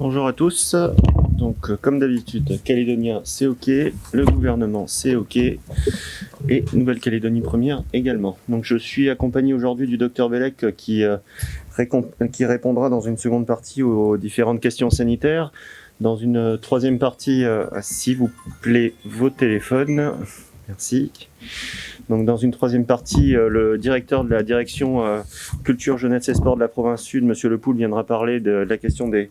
Bonjour à tous. Donc, comme d'habitude, Calédonien, c'est OK. Le gouvernement, c'est OK. Et Nouvelle-Calédonie première également. Donc, je suis accompagné aujourd'hui du docteur Bellec qui répondra dans une seconde partie aux différentes questions sanitaires. Dans une troisième partie, s'il vous plaît, vos téléphones. Merci. Donc, dans une troisième partie, le directeur de la direction culture, jeunesse et sport de la province sud, Monsieur Lepoul, viendra parler de la question des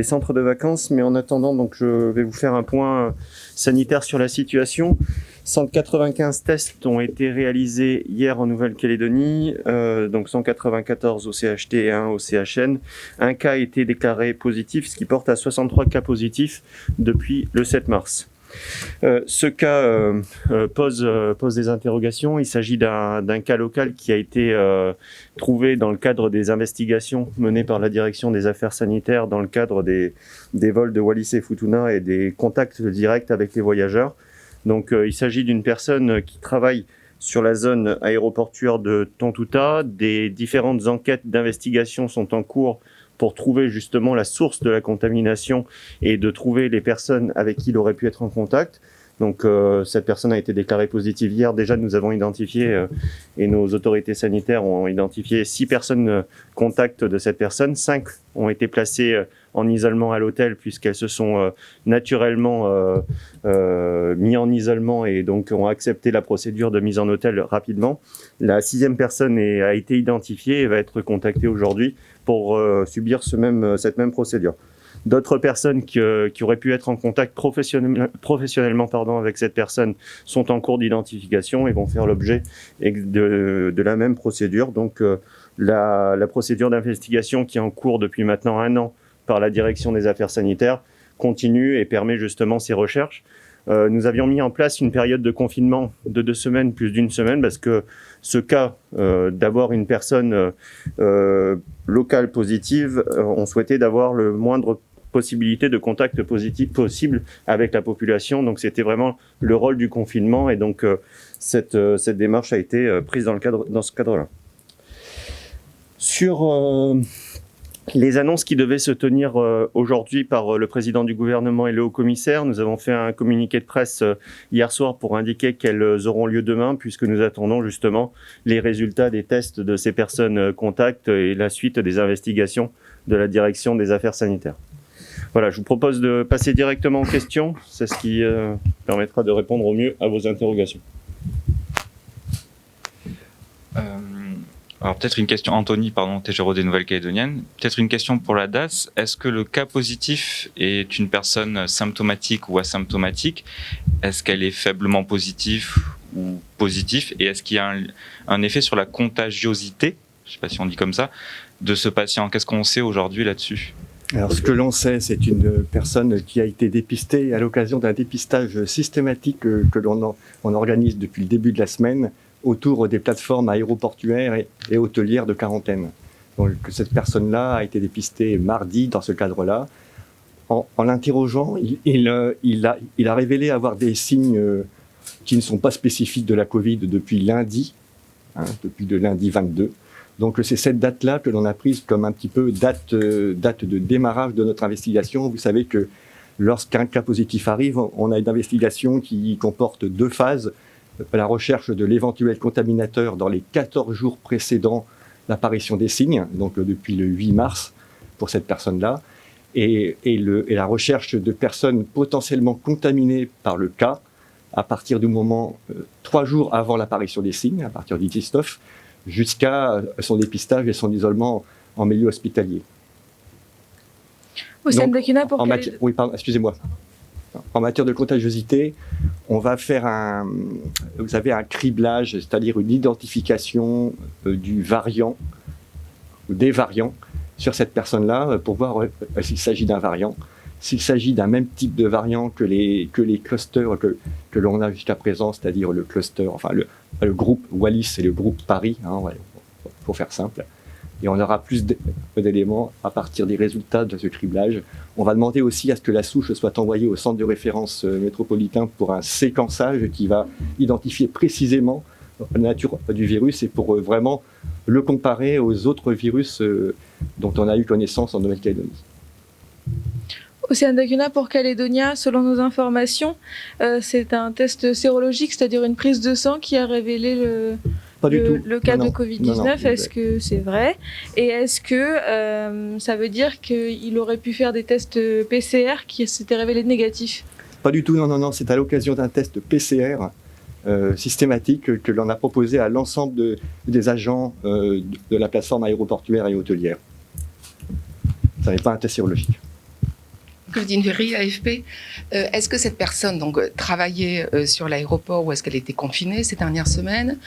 centres de vacances. Mais en attendant, donc, je vais vous faire un point sanitaire sur la situation. 195 tests ont été réalisés hier en Nouvelle-Calédonie, donc 194 au CHT et 1 au CHN. Un cas a été déclaré positif, ce qui porte à 63 cas positifs depuis le 7 mars. Ce cas pose des interrogations. Il s'agit d'un cas local qui a été trouvé dans le cadre des investigations menées par la direction des affaires sanitaires dans le cadre des vols de Wallis et Futuna et des contacts directs avec les voyageurs. Donc il s'agit d'une personne qui travaille sur la zone aéroportuaire de Tontouta. Des différentes enquêtes d'investigation sont en cours pour trouver justement la source de la contamination et de trouver les personnes avec qui il aurait pu être en contact. Donc cette personne a été déclarée positive hier. Déjà, nous avons identifié et nos autorités sanitaires ont identifié 6 personnes contacts de cette personne. 5 ont été placées en isolement à l'hôtel puisqu'elles se sont naturellement mis en isolement et donc ont accepté la procédure de mise en hôtel rapidement. La 6e personne a été identifiée et va être contactée aujourd'hui pour subir cette même procédure. D'autres personnes qui auraient pu être en contact professionnellement avec cette personne sont en cours d'identification et vont faire l'objet de la même procédure. Donc la procédure d'investigation qui est en cours depuis maintenant 1 an par la direction des affaires sanitaires continue et permet justement ces recherches. Nous avions mis en place une période de confinement de 2 semaines plus d'1 semaine parce que ce cas d'avoir une personne locale positive, on souhaitait d'avoir le moindre possibilité de contact positif possible avec la population. Donc c'était vraiment le rôle du confinement et donc cette démarche a été prise dans ce cadre-là. Sur les annonces qui devaient se tenir aujourd'hui par le président du gouvernement et le haut-commissaire, nous avons fait un communiqué de presse hier soir pour indiquer qu'elles auront lieu demain puisque nous attendons justement les résultats des tests de ces personnes contacts et la suite des investigations de la direction des affaires sanitaires. Voilà, je vous propose de passer directement aux questions. C'est ce qui permettra de répondre au mieux à vos interrogations. Alors peut-être une question, Anthony, Tégéraud des Nouvelles-Calédoniennes. Peut-être une question pour la DAS. Est-ce que le cas positif est une personne symptomatique ou asymptomatique? Est-ce qu'elle est faiblement positive ou positive? Et est-ce qu'il y a un effet sur la contagiosité, je ne sais pas si on dit comme ça, de ce patient? Qu'est-ce qu'on sait aujourd'hui là-dessus? Alors, ce que l'on sait, c'est une personne qui a été dépistée à l'occasion d'un dépistage systématique que l'on organise depuis le début de la semaine autour des plateformes aéroportuaires et hôtelières de quarantaine. Donc, cette personne-là a été dépistée mardi dans ce cadre-là. En l'interrogeant, il a révélé avoir des signes qui ne sont pas spécifiques de la Covid depuis lundi, depuis le lundi 22. Donc c'est cette date-là que l'on a prise comme un petit peu date de démarrage de notre investigation. Vous savez que lorsqu'un cas positif arrive, on a une investigation qui comporte 2 phases. La recherche de l'éventuel contaminateur dans les 14 jours précédant l'apparition des signes, donc depuis le 8 mars pour cette personne-là, et la recherche de personnes potentiellement contaminées par le cas à partir du moment 3 jours avant l'apparition des signes, à partir du 19, jusqu'à son dépistage et son isolement en milieu hospitalier. Oui, pardon, excusez-moi. En matière de contagiosité, on va faire un criblage, c'est-à-dire une identification du variant, ou des variants, sur cette personne-là, pour voir s'il s'agit d'un variant. S'il s'agit d'un même type de variant que les clusters que l'on a jusqu'à présent, c'est-à-dire le cluster, enfin le groupe Wallis et le groupe Paris, pour faire simple. Et on aura plus d'éléments à partir des résultats de ce criblage. On va demander aussi à ce que la souche soit envoyée au centre de référence métropolitain pour un séquençage qui va identifier précisément la nature du virus et pour vraiment le comparer aux autres virus dont on a eu connaissance en Nouvelle-Calédonie. Océane Dacuna pour Calédonia, selon nos informations, c'est un test sérologique, c'est-à-dire une prise de sang qui a révélé le cas de Covid-19. Est-ce que c'est vrai? Et est-ce que ça veut dire qu'il aurait pu faire des tests PCR qui s'étaient révélés négatifs? Pas du tout, non. C'est à l'occasion d'un test PCR systématique que l'on a proposé à l'ensemble des agents de la plateforme aéroportuaire et hôtelière. Ça n'est pas un test sérologique. Claudine Véry, AFP. Est-ce que cette personne travaillait sur l'aéroport ou est-ce qu'elle était confinée ces dernières semaines?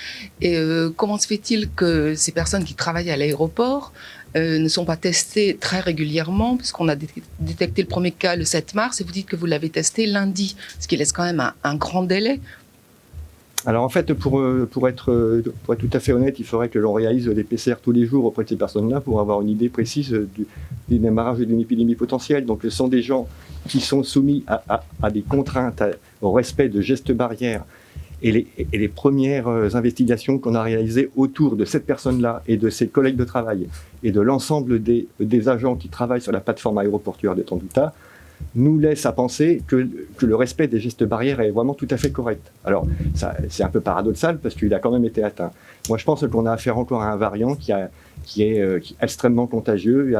Et comment se fait-il que ces personnes qui travaillent à l'aéroport ne sont pas testées très régulièrement, puisqu'on a détecté le premier cas le 7 mars et vous dites que vous l'avez testé lundi, ce qui laisse quand même un grand délai? Alors en fait, pour être tout à fait honnête, il faudrait que l'on réalise des PCR tous les jours auprès de ces personnes-là pour avoir une idée précise du démarrage d'une épidémie potentielle. Donc ce sont des gens qui sont soumis à des contraintes, au respect de gestes barrières. Et les premières investigations qu'on a réalisées autour de cette personne-là et de ses collègues de travail et de l'ensemble des agents qui travaillent sur la plateforme aéroportuaire de Tontouta nous laisse à penser que le respect des gestes barrières est vraiment tout à fait correct. Alors, c'est un peu paradoxal parce qu'il a quand même été atteint. Moi, je pense qu'on a affaire encore à un variant qui est extrêmement contagieux,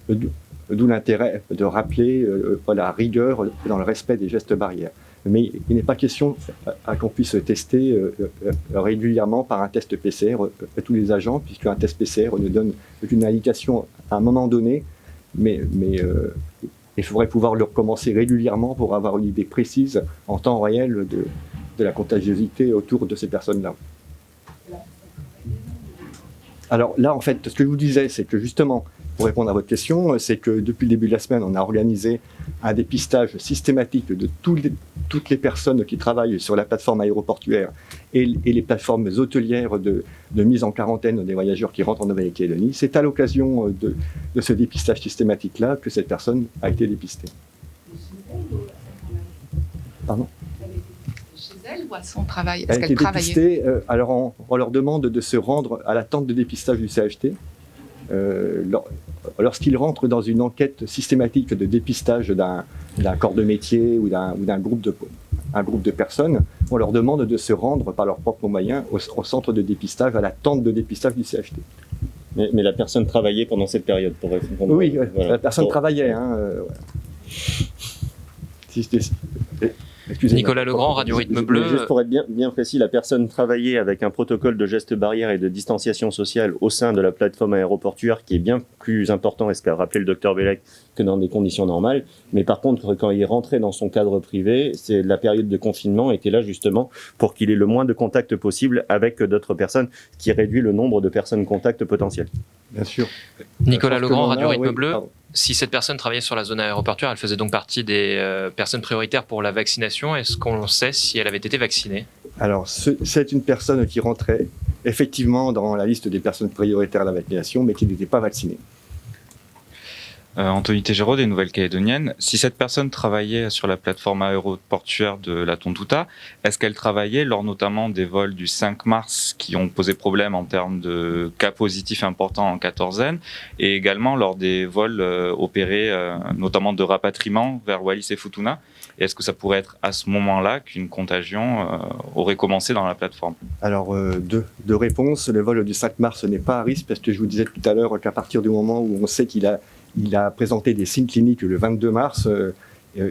d'où l'intérêt de rappeler la rigueur dans le respect des gestes barrières. Mais il n'est pas question qu'on puisse tester régulièrement par un test PCR tous les agents, puisqu'un test PCR ne donne qu'une indication à un moment donné, mais il faudrait pouvoir le recommencer régulièrement pour avoir une idée précise en temps réel de la contagiosité autour de ces personnes-là. Alors là, en fait, ce que je vous disais, c'est que justement, pour répondre à votre question, c'est que depuis le début de la semaine, on a organisé un dépistage systématique de toutes les personnes qui travaillent sur la plateforme aéroportuaire et les plateformes hôtelières de mise en quarantaine des voyageurs qui rentrent en Nouvelle-Calédonie. C'est à l'occasion de ce dépistage systématique-là que cette personne a été dépistée. Pardon ? Chez elle ou à son travail? Elle a été dépistée. Alors on leur demande de se rendre à la tente de dépistage du CHT. Lorsqu'ils rentrent dans une enquête systématique de dépistage d'un corps de métier ou d'un groupe de personnes, on leur demande de se rendre par leurs propres moyens au centre de dépistage, à la tente de dépistage du CHT. Mais la personne travaillait pendant cette période, pour répondre. Oui, voilà. La personne travaillait. Nicolas Legrand, Radio Rythme Bleu. Juste pour être bien précis, la personne travaillait avec un protocole de gestes barrières et de distanciation sociale au sein de la plateforme aéroportuaire qui est bien plus important, et ce qu'a rappelé le docteur Bellec, que dans des conditions normales. Mais par contre, quand il est rentré dans son cadre privé, c'est la période de confinement était là justement pour qu'il ait le moins de contacts possible avec d'autres personnes, ce qui réduit le nombre de personnes contacts potentielles. Bien sûr. Nicolas Legrand, Radio Rythme Bleu. Pardon. Si cette personne travaillait sur la zone aéroportuaire, elle faisait donc partie des personnes prioritaires pour la vaccination. Est-ce qu'on sait si elle avait été vaccinée? Alors, c'est une personne qui rentrait effectivement dans la liste des personnes prioritaires à la vaccination, mais qui n'était pas vaccinée. Anthony Tejero des Nouvelles-Calédoniennes. Si cette personne travaillait sur la plateforme aéroportuaire de la Tontouta, est-ce qu'elle travaillait lors notamment des vols du 5 mars qui ont posé problème en termes de cas positifs importants en quatorzaine, et également lors des vols opérés notamment de rapatriement vers Wallis et Futuna? Et est-ce que ça pourrait être à ce moment-là qu'une contagion aurait commencé dans la plateforme? Alors, deux réponses. Le vol du 5 mars n'est pas à risque, parce que je vous disais tout à l'heure qu'à partir du moment où on sait qu'il a présenté des signes cliniques le 22 mars,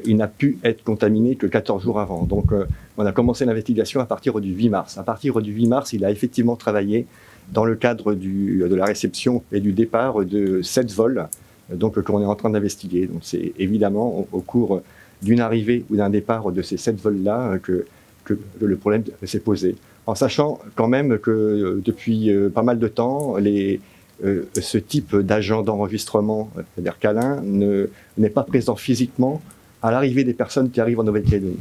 il n'a pu être contaminé que 14 jours avant. Donc on a commencé l'investigation à partir du 8 mars. À partir du 8 mars, il a effectivement travaillé dans le cadre de la réception et du départ de 7 vols qu'on est en train d'investiguer. Donc c'est évidemment au cours d'une arrivée ou d'un départ de ces 7 vols-là que le problème s'est posé. En sachant quand même que depuis pas mal de temps, ce type d'agent d'enregistrement, c'est-à-dire câlin, n'est pas présent physiquement à l'arrivée des personnes qui arrivent en Nouvelle-Calédonie.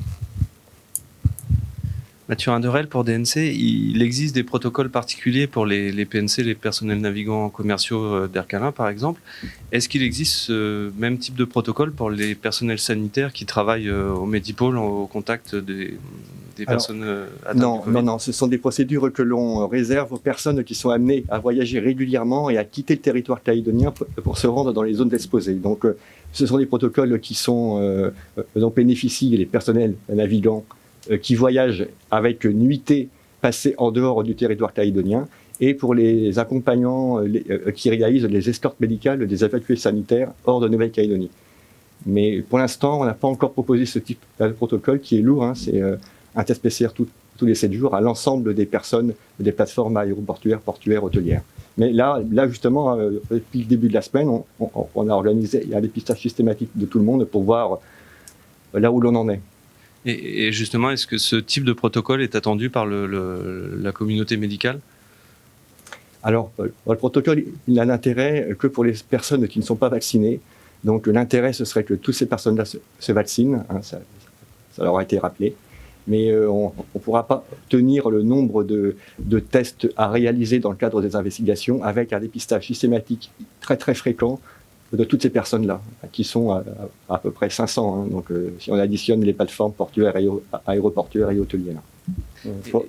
Mathieu Rinderel pour DNC, il existe des protocoles particuliers pour les PNC, les personnels navigants commerciaux d'Air Câlin par exemple. Est-ce qu'il existe ce même type de protocole pour les personnels sanitaires qui travaillent au Medipôle au contact des personnes atteintes du Covid? Non, ce sont des procédures que l'on réserve aux personnes qui sont amenées à voyager régulièrement et à quitter le territoire calédonien pour se rendre dans les zones exposées. Donc, ce sont des protocoles qui sont, dont bénéficient les personnels navigants qui voyagent avec nuitée passée en dehors du territoire calédonien, et pour les accompagnants qui réalisent les escortes médicales des évacués sanitaires hors de Nouvelle-Calédonie. Mais pour l'instant, on n'a pas encore proposé ce type de protocole qui est lourd. Hein, c'est un test PCR tous les 7 jours à l'ensemble des personnes des plateformes aéroportuaires, portuaires, hôtelières. Mais là justement, depuis le début de la semaine, on a organisé un dépistage systématique de tout le monde pour voir là où l'on en est. Et justement, est-ce que ce type de protocole est attendu par la communauté médicale ? Alors, le protocole, il n'a d'intérêt que pour les personnes qui ne sont pas vaccinées. Donc, l'intérêt, ce serait que toutes ces personnes-là se vaccinent. Hein, ça leur a été rappelé. Mais on ne pourra pas tenir le nombre de tests à réaliser dans le cadre des investigations avec un dépistage systématique très, très fréquent de toutes ces personnes-là, qui sont à peu près 500. Hein, donc, si on additionne les plateformes portuaires, aéroportuaires et hôtelières. Juste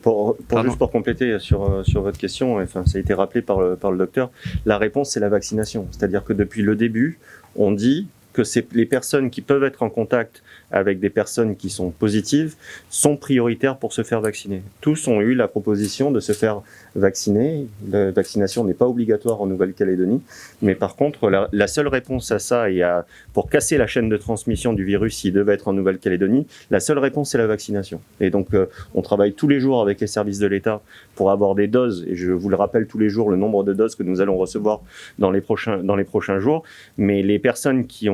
pour compléter sur votre question, enfin, ça a été rappelé par le docteur, la réponse c'est la vaccination. C'est-à-dire que depuis le début, on dit que les personnes qui peuvent être en contact avec des personnes qui sont positives sont prioritaires pour se faire vacciner. Tous ont eu la proposition de se faire vacciner. La vaccination n'est pas obligatoire en Nouvelle-Calédonie, mais par contre, la seule réponse à ça et pour casser la chaîne de transmission du virus s'il devait être en Nouvelle-Calédonie, la seule réponse c'est la vaccination. Et donc, on travaille tous les jours avec les services de l'État pour avoir des doses, et je vous le rappelle tous les jours, le nombre de doses que nous allons recevoir dans les prochains jours, mais les personnes qui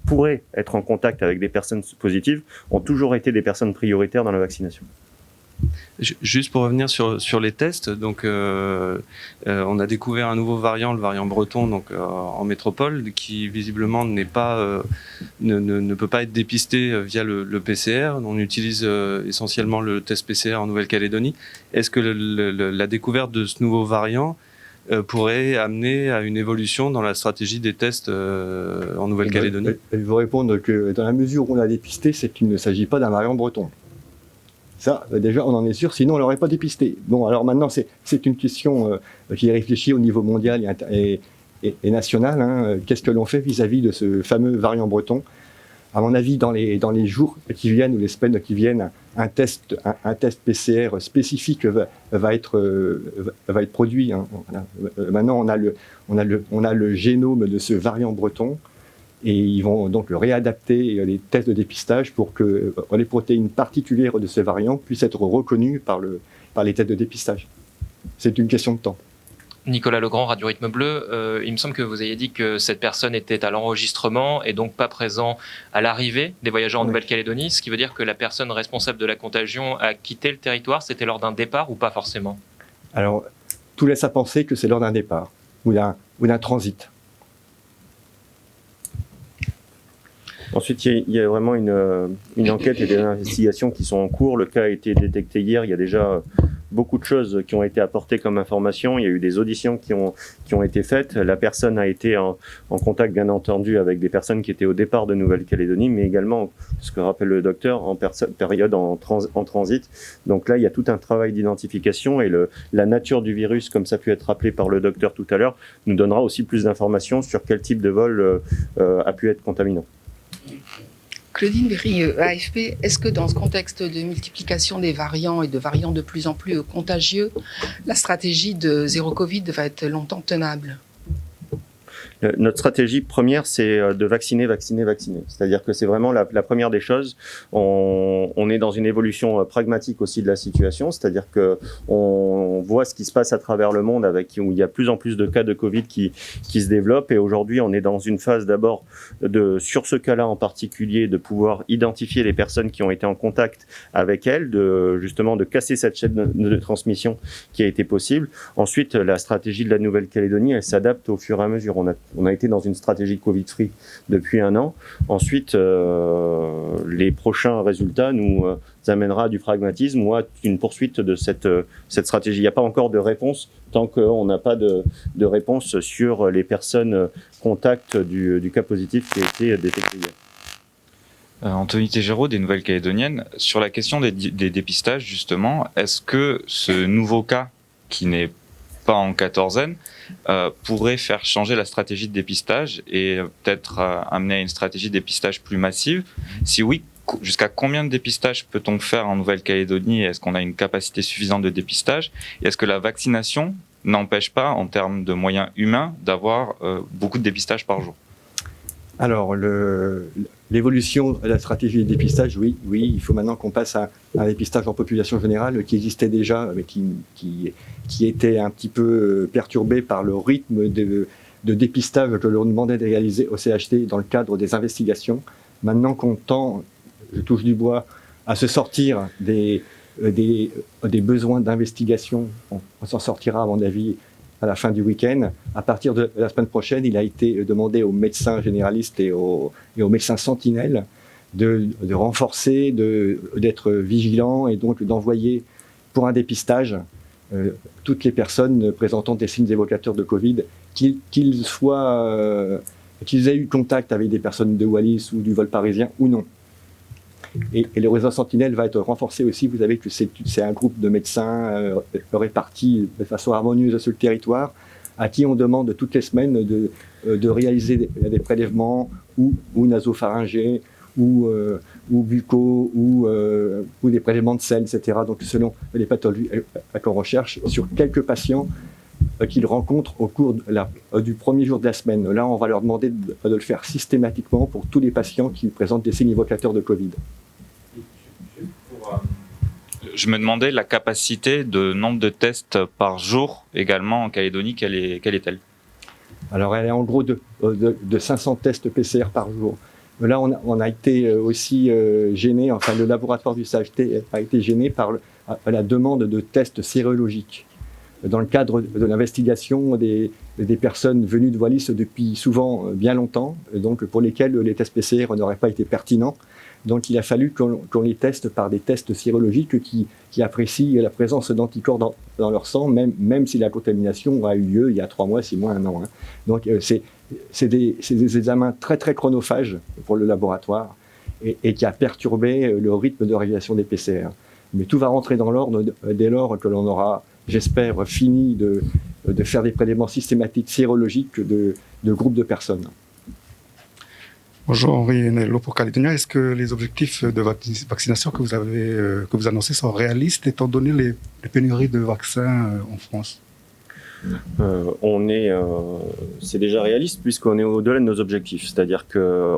pourraient être en contact avec des personnes positives ont toujours été des personnes prioritaires dans la vaccination. Juste pour revenir sur les tests, donc on a découvert un nouveau variant, le variant breton, donc en métropole, qui visiblement ne peut pas être dépisté via le PCR. On utilise essentiellement le test PCR en Nouvelle-Calédonie. Est-ce que la découverte de ce nouveau variant pourrait amener à une évolution dans la stratégie des tests en Nouvelle-Calédonie? Je vous répondre que dans la mesure où on l'a dépisté, c'est qu'il ne s'agit pas d'un variant breton. Ça, déjà, on en est sûr, sinon on ne l'aurait pas dépisté. Bon, alors maintenant, c'est une question qui est réfléchie au niveau mondial et national. Hein. Qu'est-ce que l'on fait vis-à-vis de ce fameux variant breton? À mon avis, dans les jours qui viennent ou les semaines qui viennent, un test PCR spécifique va être produit. Hein. Maintenant, on a le génome de ce variant breton. Et ils vont donc réadapter les tests de dépistage pour que les protéines particulières de ces variants puissent être reconnues par les tests de dépistage. C'est une question de temps. Nicolas Legrand, Radio Rythme Bleu, il me semble que vous ayez dit que cette personne était à l'enregistrement et donc pas présent à l'arrivée des voyageurs en Nouvelle-Calédonie, ce qui veut dire que la personne responsable de la contagion a quitté le territoire. C'était lors d'un départ ou pas forcément? Alors, tout laisse à penser que c'est lors d'un départ ou d'un transit. Ensuite, il y a vraiment une enquête et des investigations qui sont en cours. Le cas a été détecté hier. Il y a déjà beaucoup de choses qui ont été apportées comme information. Il y a eu des auditions qui ont été faites. La personne a été en contact, bien entendu, avec des personnes qui étaient au départ de Nouvelle-Calédonie, mais également, ce que rappelle le docteur, en période en transit. Donc là, il y a tout un travail d'identification et la nature du virus, comme ça a pu être rappelé par le docteur tout à l'heure, nous donnera aussi plus d'informations sur quel type de vol a pu être contaminant. Claudine Berry, AFP, est-ce que dans ce contexte de multiplication des variants et de variants de plus en plus contagieux, la stratégie de zéro Covid va être longtemps tenable ? Notre stratégie première, c'est de vacciner. C'est-à-dire que c'est vraiment la première des choses. On est dans une évolution pragmatique aussi de la situation, c'est-à-dire que on voit ce qui se passe à travers le monde où il y a plus en plus de cas de Covid qui se développent. Et aujourd'hui, on est dans une phase d'abord sur ce cas-là en particulier, de pouvoir identifier les personnes qui ont été en contact avec elles, justement de casser cette chaîne de transmission qui a été possible. Ensuite, la stratégie de la Nouvelle-Calédonie, elle s'adapte au fur et à mesure. On a été dans une stratégie Covid-free depuis 1 an. Ensuite, les prochains résultats nous amènera à du pragmatisme ou à une poursuite de cette stratégie. Il n'y a pas encore de réponse tant qu'on n'a pas de réponse sur les personnes contacts du cas positif qui a été détecté hier. Anthony Tégéraud des Nouvelles-Calédoniennes, sur la question des dépistages justement, est-ce que ce nouveau cas qui n'est pas en quatorzaine pourrait faire changer la stratégie de dépistage et peut-être amener à une stratégie de dépistage plus massive? Si oui, jusqu'à combien de dépistages peut-on faire en Nouvelle-Calédonie? Est-ce qu'on a une capacité suffisante de dépistage? Et est-ce que la vaccination n'empêche pas, en termes de moyens humains, d'avoir beaucoup de dépistages par jour? Alors, l'évolution de la stratégie de dépistage, oui, il faut maintenant qu'on passe à un dépistage en population générale qui existait déjà, mais qui était un petit peu perturbé par le rythme de dépistage que l'on demandait de réaliser au CHT dans le cadre des investigations. Maintenant qu'on tend, je touche du bois, à se sortir des besoins d'investigation, on s'en sortira à mon avis à la fin du week-end. À partir de la semaine prochaine, il a été demandé aux médecins généralistes et aux médecins sentinelles de renforcer, d'être vigilants et donc d'envoyer pour un dépistage toutes les personnes présentant des signes évocateurs de Covid, qu'ils aient eu contact avec des personnes de Wallis ou du vol parisien ou non. Et le réseau Sentinelle va être renforcé aussi. Vous savez que c'est un groupe de médecins répartis de façon harmonieuse sur le territoire, à qui on demande toutes les semaines de réaliser des prélèvements ou nasopharyngés ou buccaux ou des prélèvements de sel, etc. Donc selon les pathologies qu'on recherche sur quelques patients qu'ils rencontrent au cours du premier jour de la semaine. Là, on va leur demander de le faire systématiquement pour tous les patients qui présentent des signes évocateurs de Covid. Je me demandais la capacité de nombre de tests par jour également en Calédonie, quelle est-elle? Alors elle est en gros de 500 tests PCR par jour. Là on a été aussi gêné, enfin le laboratoire du CHT a été gêné par la demande de tests sérologiques. Dans le cadre de l'investigation des personnes venues de Wallis depuis souvent bien longtemps, donc pour lesquelles les tests PCR n'auraient pas été pertinents. Donc il a fallu qu'on les teste par des tests sérologiques qui apprécient la présence d'anticorps dans leur sang, même si la contamination a eu lieu il y a 3 mois, 6 mois, 1 an. Donc c'est des examens très très chronophages pour le laboratoire et qui a perturbé le rythme de réalisation des PCR. Mais tout va rentrer dans l'ordre dès lors que l'on aura, j'espère, fini de faire des prélèvements systématiques sérologiques de groupes de personnes. Bonjour, Henri Nello pour Calédonia. Est-ce que les objectifs de vaccination que vous annoncez sont réalistes étant donné les pénuries de vaccins en France? C'est déjà réaliste puisqu'on est au-delà de nos objectifs. C'est-à-dire que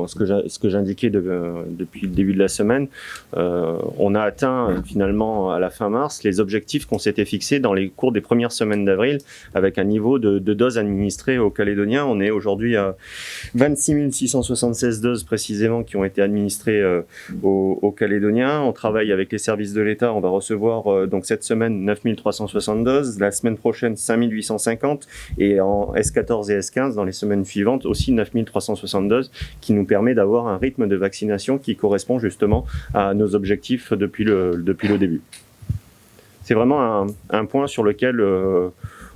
ce que j'indiquais depuis le début de la semaine, on a atteint finalement à la fin mars les objectifs qu'on s'était fixés dans les cours des premières semaines d'avril avec un niveau de doses administrées aux Calédoniens. On est aujourd'hui à 26 676 doses précisément qui ont été administrées aux Calédoniens. On travaille avec les services de l'État. On va recevoir donc cette semaine 9 360 doses. La semaine prochaine 5 850 et en S14 et S15 dans les semaines suivantes aussi 9 360 doses qui nous permet d'avoir un rythme de vaccination qui correspond justement à nos objectifs depuis le début. C'est vraiment un point sur lequel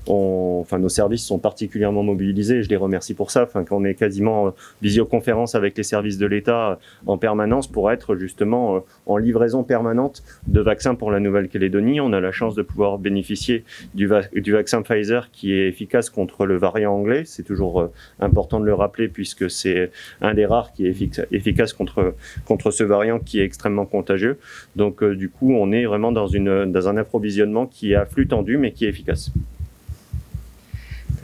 nos services sont particulièrement mobilisés, je les remercie pour ça, qu'on est quasiment en visioconférence avec les services de l'État en permanence pour être justement en livraison permanente de vaccins pour la Nouvelle-Calédonie. On a la chance de pouvoir bénéficier du vaccin Pfizer qui est efficace contre le variant anglais. C'est toujours important de le rappeler puisque c'est un des rares qui est efficace contre ce variant qui est extrêmement contagieux. Donc du coup, on est vraiment dans un approvisionnement qui est à flux tendu mais qui est efficace.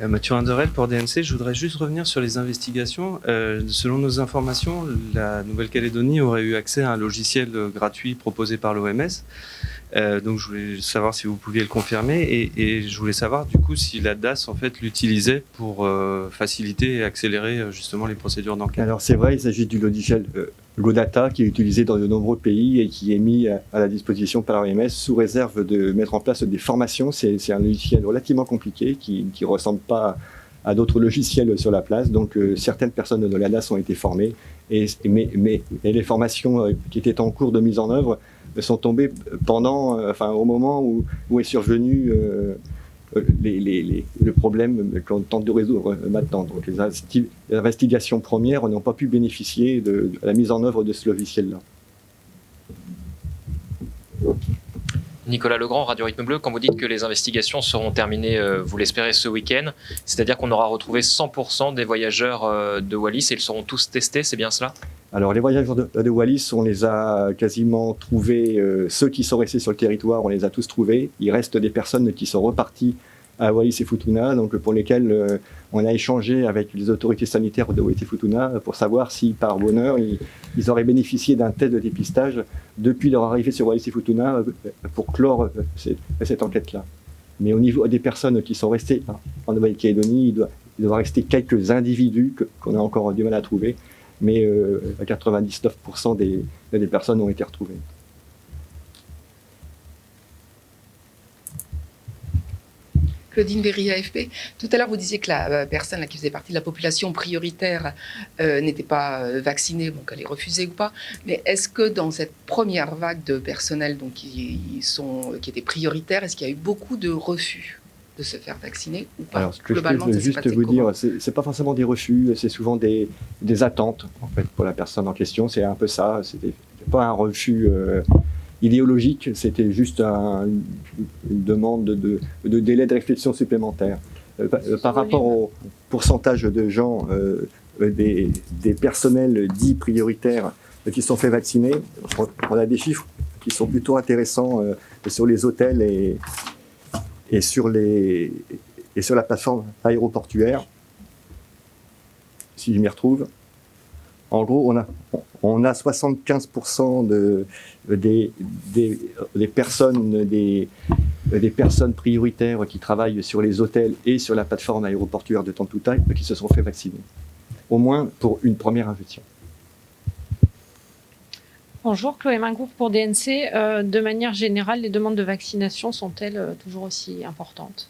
Mathieu Anderel pour DNC, je voudrais juste revenir sur les investigations. Selon nos informations, la Nouvelle-Calédonie aurait eu accès à un logiciel gratuit proposé par l'OMS. Donc je voulais savoir si vous pouviez le confirmer et je voulais savoir du coup si la DAS en fait l'utilisait pour faciliter et accélérer justement les procédures d'enquête. Alors c'est vrai, il s'agit du logiciel GoData qui est utilisé dans de nombreux pays et qui est mis à la disposition par l'OMS sous réserve de mettre en place des formations. C'est un logiciel relativement compliqué qui ne ressemble pas à d'autres logiciels sur la place. Donc certaines personnes de la DAS ont été formées mais les formations qui étaient en cours de mise en œuvre sont tombées au moment où est survenu le problème qu'on tente de résoudre maintenant. Donc les investigations premières n'ont pas pu bénéficier de la mise en œuvre de ce logiciel-là. Nicolas Legrand, Radio Rythme Bleu, quand vous dites que les investigations seront terminées, vous l'espérez, ce week-end, c'est-à-dire qu'on aura retrouvé 100% des voyageurs de Wallis et ils seront tous testés, c'est bien cela ? Alors les voyageurs de Wallis, on les a quasiment trouvés, ceux qui sont restés sur le territoire, on les a tous trouvés. Il reste des personnes qui sont reparties à Wallis et Futuna, donc pour lesquelles on a échangé avec les autorités sanitaires de Wallis et Futuna pour savoir si, par bonheur, ils auraient bénéficié d'un test de dépistage depuis leur arrivée sur Wallis et Futuna pour clore cette enquête-là. Mais au niveau des personnes qui sont restées en Nouvelle-Calédonie, il doit rester quelques individus qu'on a encore du mal à trouver, mais 99% des personnes ont été retrouvées. Claudine Véry, AFP. Tout à l'heure, vous disiez que la personne qui faisait partie de la population prioritaire n'était pas vaccinée, donc elle est refusée ou pas. Mais est-ce que dans cette première vague de personnel donc, qui étaient prioritaires, est-ce qu'il y a eu beaucoup de refus de se faire vacciner ou pas? Alors, ce que je peux juste vous dire, c'est pas forcément des refus, c'est souvent des attentes en fait, pour la personne en question. C'est un peu ça. C'était pas un refus idéologique, c'était juste une demande de délai de réflexion supplémentaire. Par rapport au pourcentage de gens, des personnels dits prioritaires qui sont fait vacciner, on a des chiffres qui sont plutôt intéressants sur les hôtels et sur la plateforme aéroportuaire, si je m'y retrouve. En gros, on a 75% des personnes prioritaires qui travaillent sur les hôtels et sur la plateforme aéroportuaire de Tontouta qui se sont fait vacciner, au moins pour une première injection. Bonjour, Chloé Mingour pour DNC. De manière générale, les demandes de vaccination sont-elles toujours aussi importantes ?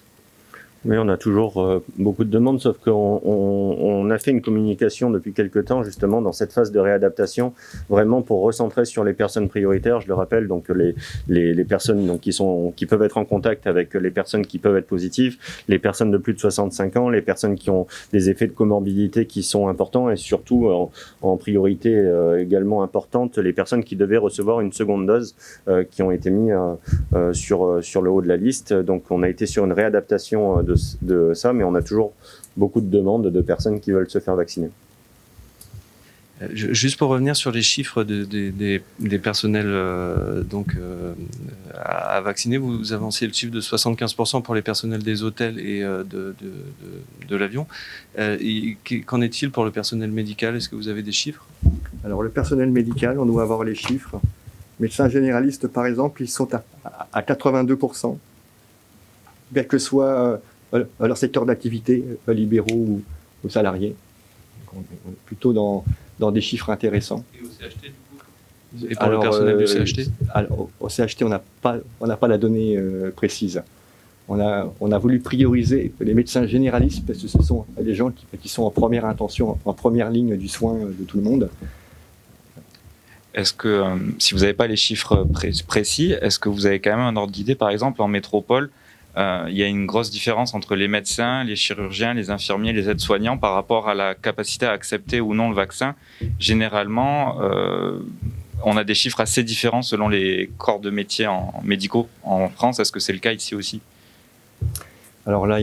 Oui, on a toujours beaucoup de demandes, sauf qu'on a fait une communication depuis quelques temps, justement, dans cette phase de réadaptation, vraiment pour recentrer sur les personnes prioritaires. Je le rappelle, donc les personnes donc, qui peuvent être en contact avec les personnes qui peuvent être positives, les personnes de plus de 65 ans, les personnes qui ont des effets de comorbidité qui sont importants et surtout, en priorité également importante, les personnes qui devaient recevoir une seconde dose qui ont été mis sur le haut de la liste. Donc, on a été sur une réadaptation de ça, mais on a toujours beaucoup de demandes de personnes qui veulent se faire vacciner. Juste pour revenir sur les chiffres des personnels à vacciner, vous avancez le chiffre de 75% pour les personnels des hôtels et de l'avion. Qu'en est-il pour le personnel médical? Est-ce que vous avez des chiffres? Alors le personnel médical, on doit avoir les chiffres. Médecins généralistes, par exemple, ils sont à 82%, quel que soit leur secteur d'activité, libéraux ou salariés. Donc, on est plutôt dans des chiffres intéressants. Et au CHT, du coup? Et pour le personnel du CHT? Alors, au CHT, on n'a pas la donnée précise. On a voulu prioriser les médecins généralistes parce que ce sont des gens qui sont en première intention, en première ligne du soin de tout le monde. Est-ce que, si vous n'avez pas les chiffres précis, est-ce que vous avez quand même un ordre d'idée? Par exemple, en métropole, il y a une grosse différence entre les médecins, les chirurgiens, les infirmiers, les aides-soignants par rapport à la capacité à accepter ou non le vaccin. Généralement, on a des chiffres assez différents selon les corps de métier médicaux en France. Est-ce que c'est le cas ici aussi? Alors là,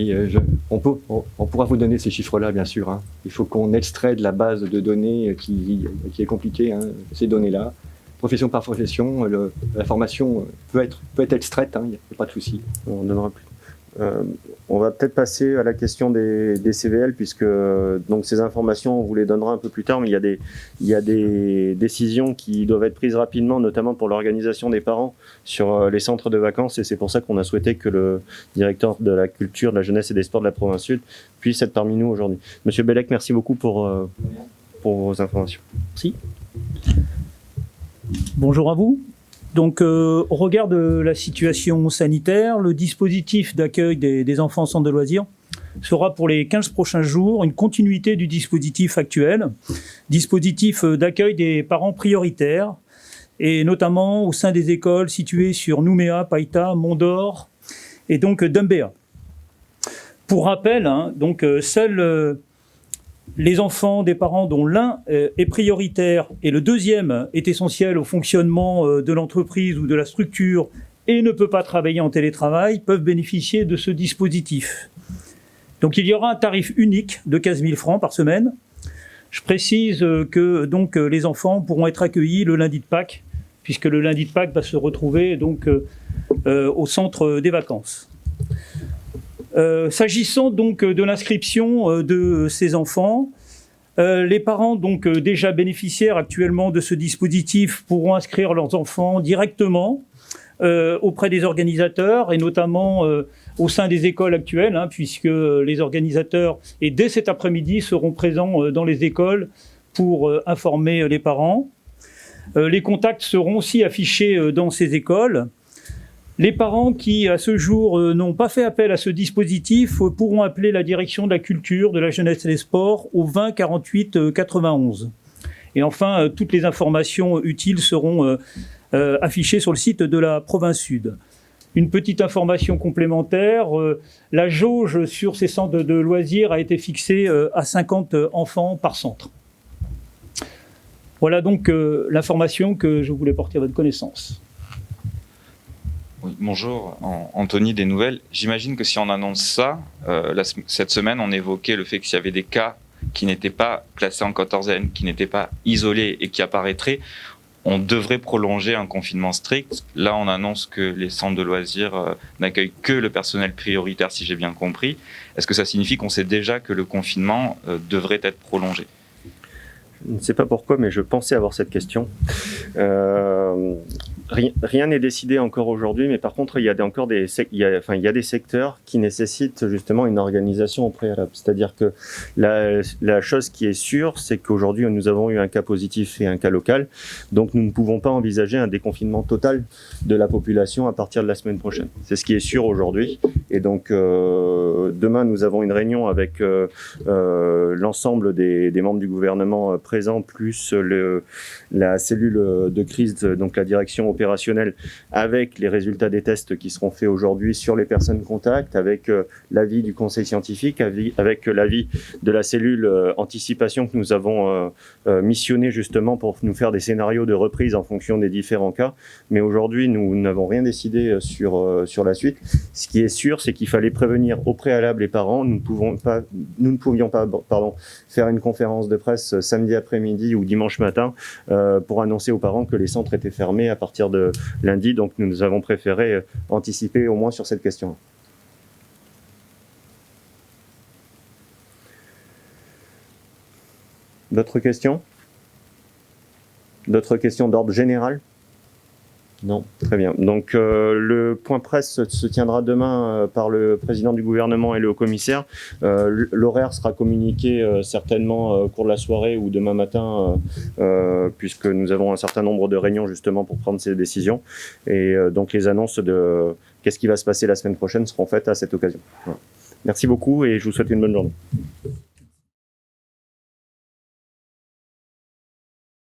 on pourra vous donner ces chiffres-là, bien sûr. Hein. Il faut qu'on extrait de la base de données qui est compliquée, hein, ces données-là. Profession par profession, la formation peut être extraite, il n'y a pas de souci. On donnera plus. On va peut-être passer à la question des CVL, puisque donc ces informations, on vous les donnera un peu plus tard, mais il y a des décisions qui doivent être prises rapidement, notamment pour l'organisation des parents sur les centres de vacances, et c'est pour ça qu'on a souhaité que le directeur de la culture, de la jeunesse et des sports de la province sud puisse être parmi nous aujourd'hui. Monsieur Bellec, merci beaucoup pour vos informations. Merci. Bonjour à vous. Donc, au regard de la situation sanitaire, le dispositif d'accueil des enfants en centre de loisirs sera pour les 15 prochains jours une continuité du dispositif actuel, dispositif d'accueil des parents prioritaires, et notamment au sein des écoles situées sur Nouméa, Païta, Mont-d'Or et donc Dumbéa. Pour rappel, donc seuls les enfants des parents dont l'un est prioritaire et le deuxième est essentiel au fonctionnement de l'entreprise ou de la structure et ne peut pas travailler en télétravail peuvent bénéficier de ce dispositif. Donc il y aura un tarif unique de 15 000 francs par semaine. Je précise que donc, les enfants pourront être accueillis le lundi de Pâques, puisque le lundi de Pâques va se retrouver donc, au centre des vacances. S'agissant donc de l'inscription de ces enfants, les parents donc déjà bénéficiaires actuellement de ce dispositif pourront inscrire leurs enfants directement auprès des organisateurs et notamment au sein des écoles actuelles, puisque les organisateurs, et dès cet après-midi, seront présents dans les écoles pour informer les parents. Les contacts seront aussi affichés dans ces écoles. Les parents qui, à ce jour, n'ont pas fait appel à ce dispositif pourront appeler la direction de la culture, de la jeunesse et des sports au 20 48 91. Et enfin, toutes les informations utiles seront affichées sur le site de la province Sud. Une petite information complémentaire, la jauge sur ces centres de loisirs a été fixée à 50 enfants par centre. Voilà donc l'information que je voulais porter à votre connaissance. Oui, bonjour, Anthony des Nouvelles. J'imagine que si on annonce ça, cette semaine, on évoquait le fait qu'il y avait des cas qui n'étaient pas classés en quatorzaine, qui n'étaient pas isolés et qui apparaîtraient. On devrait prolonger un confinement strict. Là, on annonce que les centres de loisirs n'accueillent que le personnel prioritaire, si j'ai bien compris. Est-ce que ça signifie qu'on sait déjà que le confinement devrait être prolongé ? Je ne sais pas pourquoi, mais je pensais avoir cette question. Rien n'est décidé encore aujourd'hui, mais par contre, il y a des secteurs qui nécessitent justement une organisation au préalable. C'est-à-dire que la chose qui est sûre, c'est qu'aujourd'hui, nous avons eu un cas positif et un cas local, donc nous ne pouvons pas envisager un déconfinement total de la population à partir de la semaine prochaine. C'est ce qui est sûr aujourd'hui. Et donc, demain, nous avons une réunion avec l'ensemble des membres du gouvernement présents, plus la cellule de crise, donc la direction opérationnelle, avec les résultats des tests qui seront faits aujourd'hui sur les personnes contacts, avec l'avis du conseil scientifique, avec l'avis de la cellule anticipation que nous avons missionné justement pour nous faire des scénarios de reprise en fonction des différents cas. Mais aujourd'hui, nous n'avons rien décidé sur la suite. Ce qui est sûr, c'est qu'il fallait prévenir au préalable les parents. Nous ne pouvions pas faire une conférence de presse samedi après-midi ou dimanche matin pour annoncer aux parents que les centres étaient fermés à partir de lundi. Donc nous avons préféré anticiper au moins sur cette question. D'autres questions ? D'autres questions d'ordre général ? Non, très bien. Donc le point presse se tiendra demain par le président du gouvernement et le haut-commissaire. L'horaire sera communiqué certainement au cours de la soirée ou demain matin, puisque nous avons un certain nombre de réunions justement pour prendre ces décisions. Et donc les annonces de qu'est-ce qui va se passer la semaine prochaine seront faites à cette occasion. Voilà. Merci beaucoup et je vous souhaite une bonne journée.